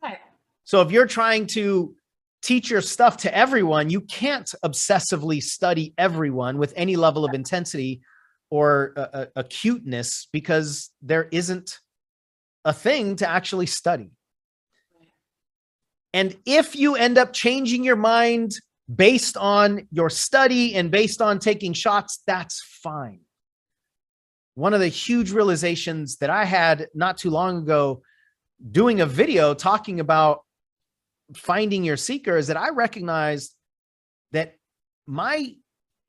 Right. So if you're trying to teach your stuff to everyone, you can't obsessively study everyone with any level of intensity or acuteness because there isn't a thing to actually study. And if you end up changing your mind based on your study and based on taking shots, that's fine. One of the huge realizations that I had not too long ago doing a video talking about finding your seeker is that I recognized that my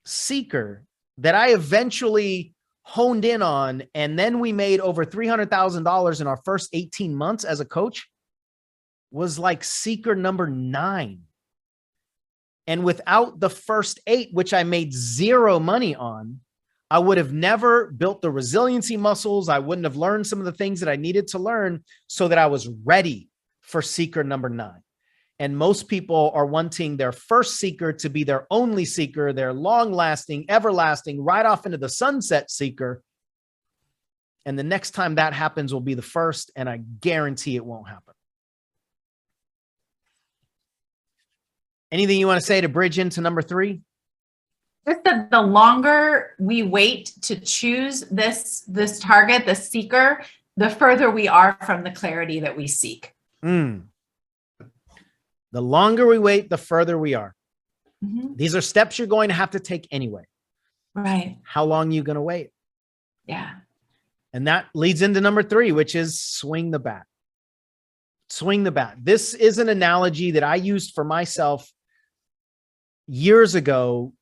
seeker that I eventually honed in on, and then we made over $300,000 in our first 18 months as a coach, was like seeker number 9. And without the first 8, which I made zero money on, I would have never built the resiliency muscles. I wouldn't have learned some of the things that I needed to learn so that I was ready for seeker number 9. And most people are wanting their first seeker to be their only seeker, their long-lasting, everlasting, right off into the sunset seeker. And the next time that happens will be the first, and I guarantee it won't happen. Anything you want to say to bridge into number 3? Just that the longer we wait to choose this target, the seeker, the further we are from the clarity that we seek. The longer we wait, the further we are. These are steps you're going to have to take anyway. Right. How long are you going to wait? Yeah. And that leads into number 3, which is swing the bat. Swing the bat. This is an analogy that I used for myself years ago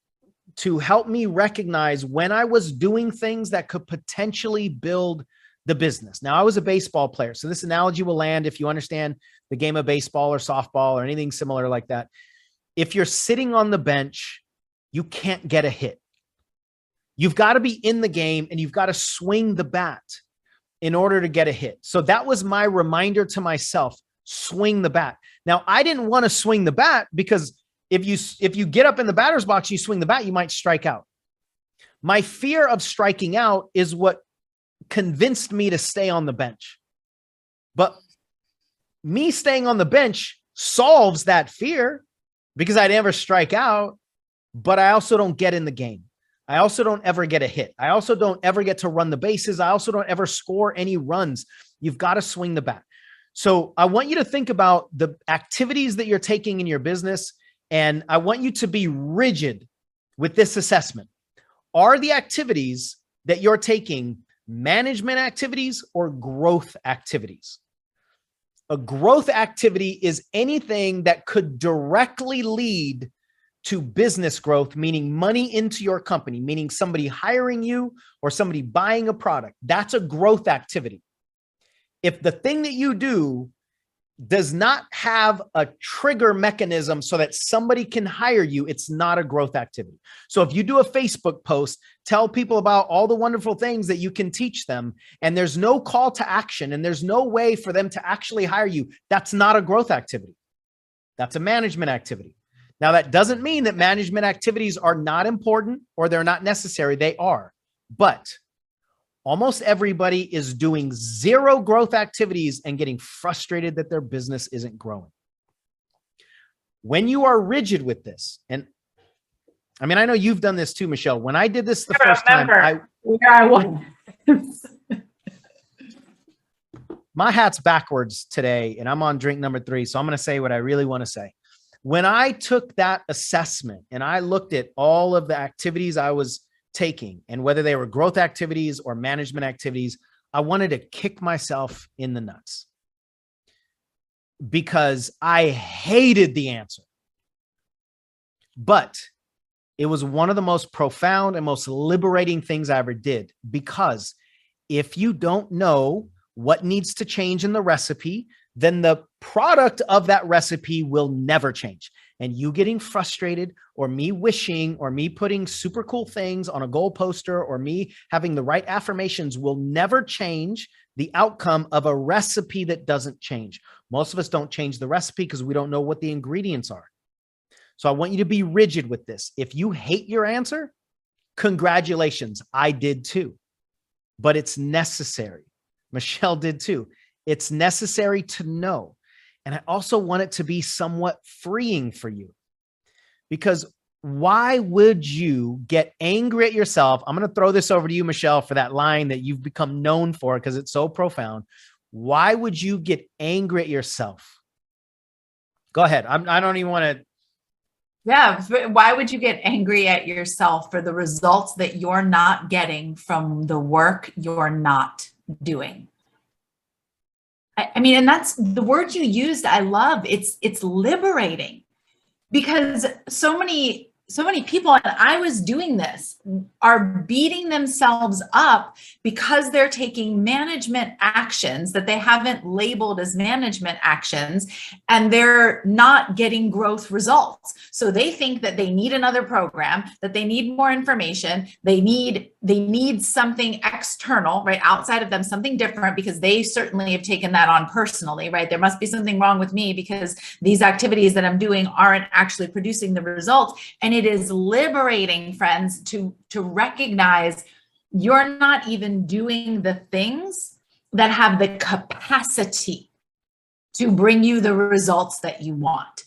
to help me recognize when I was doing things that could potentially build the business. Now, I was a baseball player, so this analogy will land if you understand the game of baseball or softball or anything similar like that. If you're sitting on the bench, you can't get a hit. You've got to be in the game and you've got to swing the bat in order to get a hit. So that was my reminder to myself, swing the bat. Now, I didn't want to swing the bat because if you get up in the batter's box, you swing the bat, you might strike out. My fear of striking out is what convinced me to stay on the bench. But me staying on the bench solves that fear because I never strike out, but I also don't get in the game. I also don't ever get a hit. I also don't ever get to run the bases. I also don't ever score any runs. You've got to swing the bat. So I want you to think about the activities that you're taking in your business, and I want you to be rigid with this assessment. Are the activities that you're taking management activities or growth activities? A growth activity is anything that could directly lead to business growth, meaning money into your company, meaning somebody hiring you or somebody buying a product. That's a growth activity. If the thing that you do does not have a trigger mechanism so that somebody can hire you, it's not a growth activity. So if you do a Facebook post, tell people about all the wonderful things that you can teach them, and there's no call to action and there's no way for them to actually hire you, that's not a growth activity. That's a management activity. Now, that doesn't mean that management activities are not important or they're not necessary. They are. But almost everybody is doing zero growth activities and getting frustrated that their business isn't growing. When you are rigid with this, and I mean, I know you've done this too, Michelle. When I did this the first time, where I was. My hat's backwards today, and I'm on drink number 3. So I'm going to say what I really want to say. When I took that assessment and I looked at all of the activities I was taking and whether they were growth activities or management activities, I wanted to kick myself in the nuts because I hated the answer. But it was one of the most profound and most liberating things I ever did, because if you don't know what needs to change in the recipe, then the product of that recipe will never change. And you getting frustrated, or me wishing, or me putting super cool things on a goal poster, or me having the right affirmations will never change the outcome of a recipe that doesn't change. Most of us don't change the recipe because we don't know what the ingredients are. So I want you to be rigid with this. If you hate your answer, congratulations. I did too, but it's necessary. Michelle did too. It's necessary to know. And I also want it to be somewhat freeing for you, because why would you get angry at yourself? I'm going to throw this over to you, Michelle, for that line that you've become known for because it's so profound. Why would you get angry at yourself? Go ahead. I don't even want to. Yeah. Why would you get angry at yourself for the results that you're not getting from the work you're not doing? I mean, and that's the word you used. I love it's liberating, because so many people, and I was doing this, are beating themselves up because they're taking management actions that they haven't labeled as management actions, and they're not getting growth results. So they think that they need another program, that they need more information, they need something external, right, outside of them, something different, because they certainly have taken that on personally, right? There must be something wrong with me because these activities that I'm doing aren't actually producing the results. And it is liberating, friends, to recognize you're not even doing the things that have the capacity to bring you the results that you want.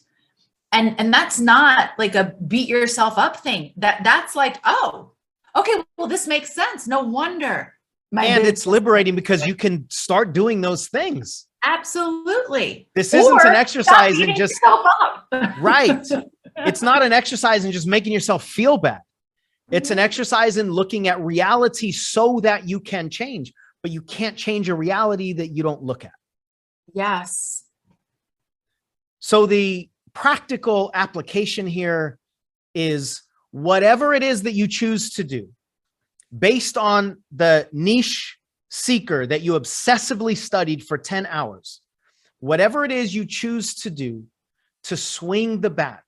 And that's not like a beat yourself up thing. That's like, oh, okay, well, this makes sense. No wonder. And it's liberating because you can start doing those things. Absolutely. This isn't an exercise in just right. Right. It's not an exercise in just making yourself feel bad. It's an exercise in looking at reality so that you can change, but you can't change a reality that you don't look at. Yes. So the practical application here is whatever it is that you choose to do based on the niche seeker that you obsessively studied for 10 hours, whatever it is you choose to do to swing the bat,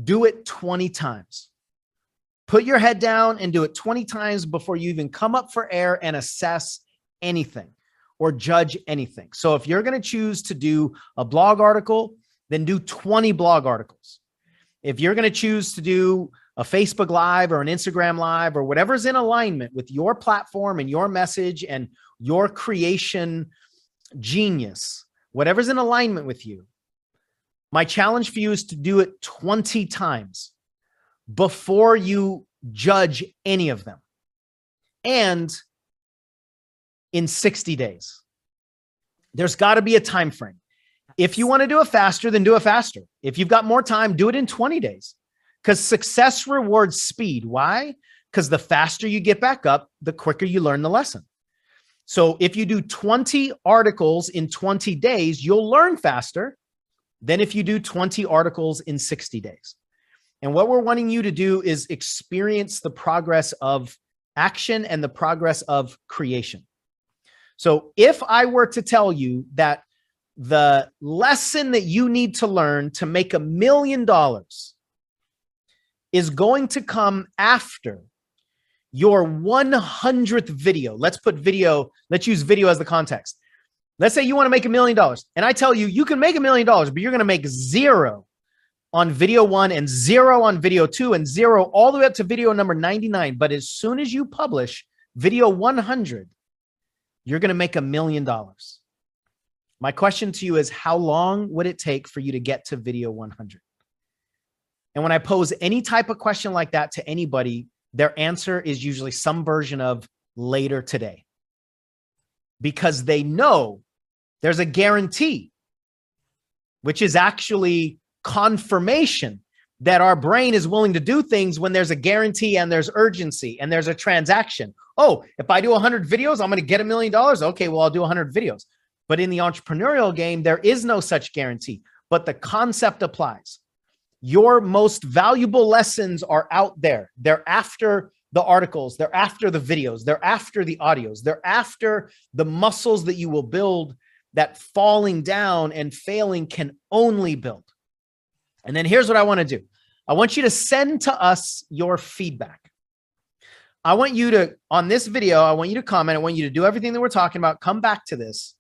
do it 20 times. Put your head down and do it 20 times before you even come up for air and assess anything or judge anything. So if you're going to choose to do a blog article, then do 20 blog articles. If you're going to choose to do a Facebook Live or an Instagram Live or whatever's in alignment with your platform and your message and your creation genius, whatever's in alignment with you, my challenge for you is to do it 20 times before you judge any of them. And in 60 days. There's got to be a time frame. If you want to do it faster, then do it faster. If you've got more time, do it in 20 days. Because success rewards speed. Why? Because the faster you get back up, the quicker you learn the lesson. So if you do 20 articles in 20 days, you'll learn faster than if you do 20 articles in 60 days. And what we're wanting you to do is experience the progress of action and the progress of creation. So if I were to tell you that the lesson that you need to learn to make $1 million is going to come after your 100th video. Let's use video as the context. Let's say you want to make $1 million. And I tell you, you can make $1 million, but you're going to make 0 on video 1 and 0 on video 2 and 0 all the way up to video number 99. But as soon as you publish video 100, you're going to make $1 million. My question to you is, how long would it take for you to get to video 100? And when I pose any type of question like that to anybody, their answer is usually some version of later today, because they know there's a guarantee, which is actually confirmation that our brain is willing to do things when there's a guarantee and there's urgency and there's a transaction. Oh, if I do 100 videos, I'm going to get $1 million. Okay, well, I'll do 100 videos. But in the entrepreneurial game, there is no such guarantee, but the concept applies. Your most valuable lessons are out there. They're after the articles. They're after the videos. They're after the audios. They're after the muscles that you will build that falling down and failing can only build. And then here's what I want to do. I want you to send to us your feedback. I want you to, on this video, I want you to comment. I want you to do everything that we're talking about. Come back to this.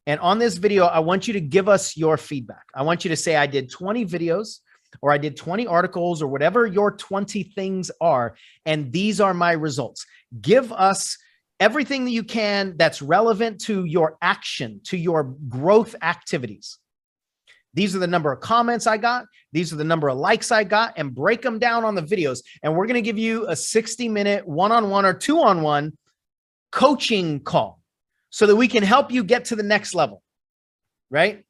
And on this video, I want you to give us your feedback. I want you to say, I did 20 videos, or I did 20 articles, or whatever your 20 things are, and these are my results. Give us everything that you can that's relevant to your action, to your growth activities. These are the number of comments I got. These are the number of likes I got, and break them down on the videos. And we're going to give you a 60-minute one-on-one or two-on-one coaching call so that we can help you get to the next level, right?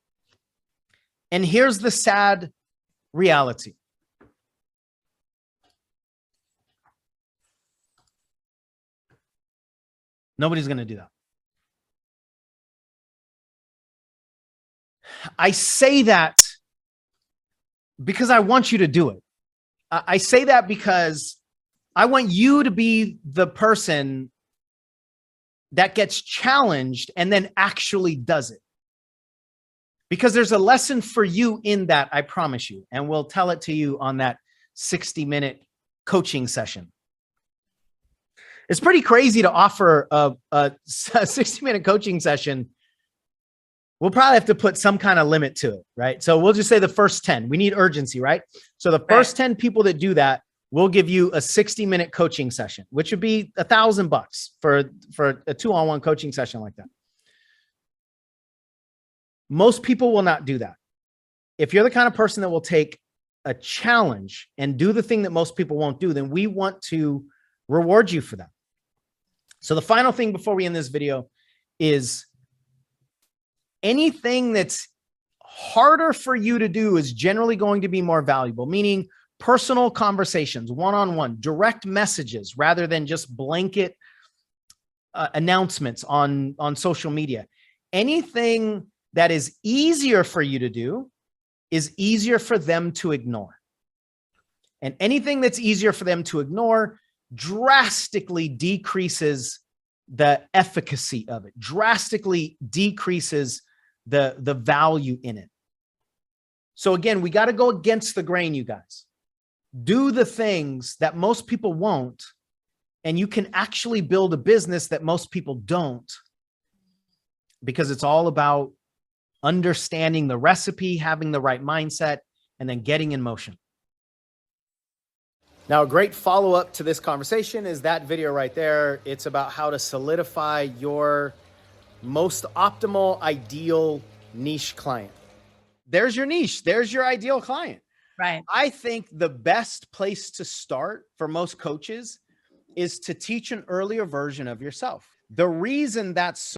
And here's the sad reality. Nobody's going to do that. I say that because I want you to do it. I say that because I want you to be the person that gets challenged and then actually does it. Because there's a lesson for you in that, I promise you. And we'll tell it to you on that 60-minute coaching session. It's pretty crazy to offer a 60-minute coaching session. We'll probably have to put some kind of limit to it, right? So we'll just say the first 10. We need urgency, right? So the first 10 people that do that, we'll give you a 60-minute coaching session, which would be $1,000 for a two-on-one coaching session like that. Most people will not do that. If you're the kind of person that will take a challenge and do the thing that most people won't do, then we want to reward you for that. So the final thing before we end this video is anything that's harder for you to do is generally going to be more valuable, meaning personal conversations, one-on-one, direct messages, rather than just blanket announcements on social media. Anything that is easier for you to do is easier for them to ignore. And anything that's easier for them to ignore drastically decreases the efficacy of it, drastically decreases the value in it. So again, we got to go against the grain, you guys. Do the things that most people won't, and you can actually build a business that most people don't, because it's all about understanding the recipe, having the right mindset, and then getting in motion. Now, a great follow-up to this conversation is that video right there. It's about how to solidify your most optimal, ideal niche client. There's your niche. There's your ideal client. Right. I think the best place to start for most coaches is to teach an earlier version of yourself. The reason that's